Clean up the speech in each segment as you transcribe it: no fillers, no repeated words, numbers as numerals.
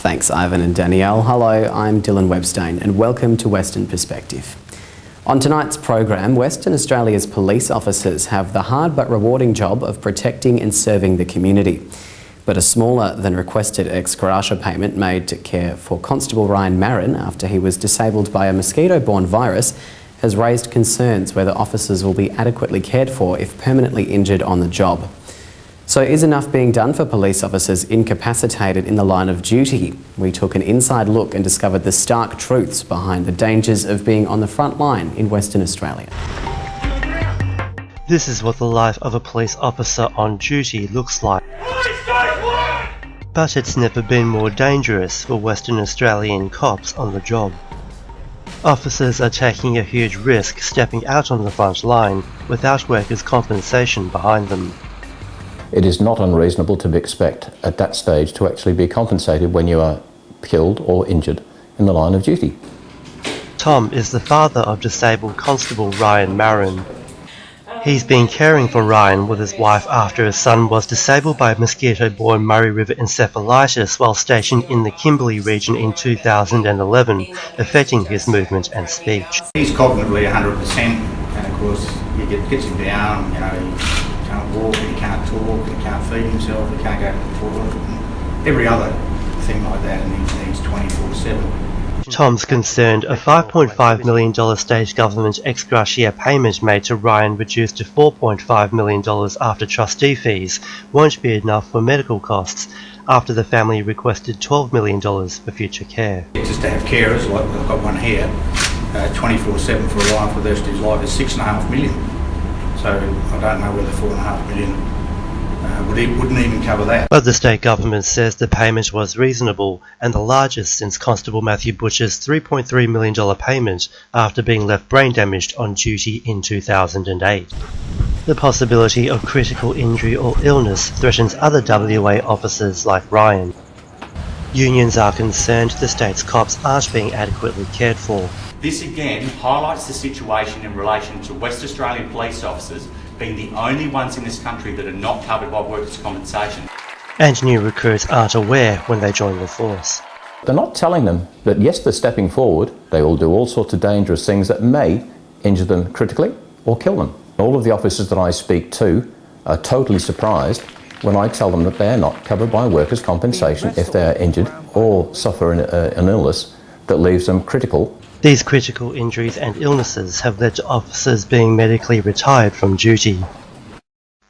Thanks, Ivan and Danielle. Hello, I'm Dylan Webstone and welcome to Western Perspective. On tonight's program, Western Australia's police officers have the hard but rewarding job of protecting and serving the community. But a smaller than requested ex gratia payment made to care for Constable Ryan Marin after he was disabled by a mosquito-borne virus has raised concerns whether officers will be adequately cared for if permanently injured on the job. So is enough being done for police officers incapacitated in the line of duty? We took an inside look and discovered the stark truths behind the dangers of being on the front line in Western Australia. This is what the life of a police officer on duty looks like. But it's never been more dangerous for Western Australian cops on the job. Officers are taking a huge risk stepping out on the front line without workers' compensation behind them. It is not unreasonable to expect at that stage to actually be compensated when you are killed or injured in the line of duty. Tom is the father of disabled Constable Ryan Marin. He's been caring for Ryan with his wife after his son was disabled by mosquito-borne Murray River encephalitis while stationed in the Kimberley region in 2011, affecting his movement and speech. He's cognitively 100%, and of course you gets him down, he can't walk, he can't talk, he can't feed himself, he can't go to the toilet, and every other thing like that, and he needs 24/7. Tom's concerned a $5.5 million state government ex gratia payment made to Ryan reduced to $4.5 million after trustee fees won't be enough for medical costs after the family requested $12 million for future care. Just to have carers, like I've got one here, 24/7 for Ryan for the rest of his life is $6.5 million. So I don't know whether $4.5 million wouldn't even cover that. But the state government says the payment was reasonable and the largest since Constable Matthew Butcher's $3.3 million payment after being left brain damaged on duty in 2008. The possibility of critical injury or illness threatens other WA officers like Ryan. Unions are concerned the state's cops aren't being adequately cared for. This again highlights the situation in relation to West Australian police officers being the only ones in this country that are not covered by workers' compensation. And new recruits aren't aware when they join the force. They're not telling them that yes, they're stepping forward, they will do all sorts of dangerous things that may injure them critically or kill them. All of the officers that I speak to are totally surprised when I tell them that they are not covered by workers' compensation if they are injured or suffer an illness that leaves them critical. These critical injuries and illnesses have led to officers being medically retired from duty.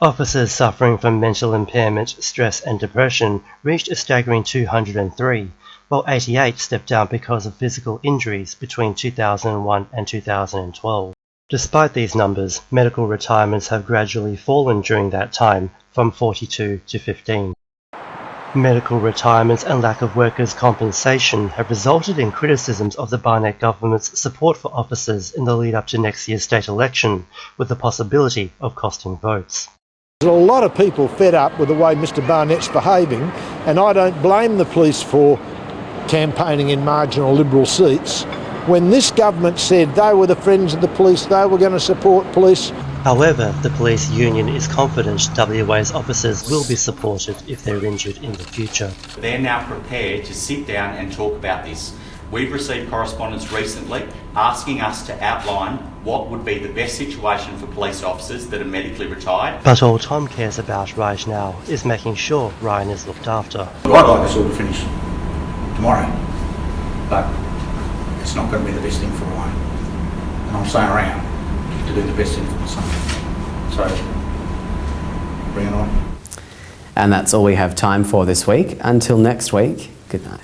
Officers suffering from mental impairment, stress and depression reached a staggering 203, while 88 stepped down because of physical injuries between 2001 and 2012. Despite these numbers, medical retirements have gradually fallen during that time, from 42 to 15. Medical retirements and lack of workers' compensation have resulted in criticisms of the Barnett government's support for officers in the lead up to next year's state election, with the possibility of costing votes. There's a lot of people fed up with the way Mr Barnett's behaving, and I don't blame the police for campaigning in marginal Liberal seats. When this government said they were the friends of the police, they were going to support police. However, the police union is confident WA's officers will be supported if they're injured in the future. They're now prepared to sit down and talk about this. We've received correspondence recently asking us to outline what would be the best situation for police officers that are medically retired. But all Tom cares about right now is making sure Ryan is looked after. I'd like this all to finish tomorrow, but it's not going to be the best thing for Ryan. And I'm staying around to do the best thing for my son. So, bring it on. And that's all we have time for this week. Until next week, good night.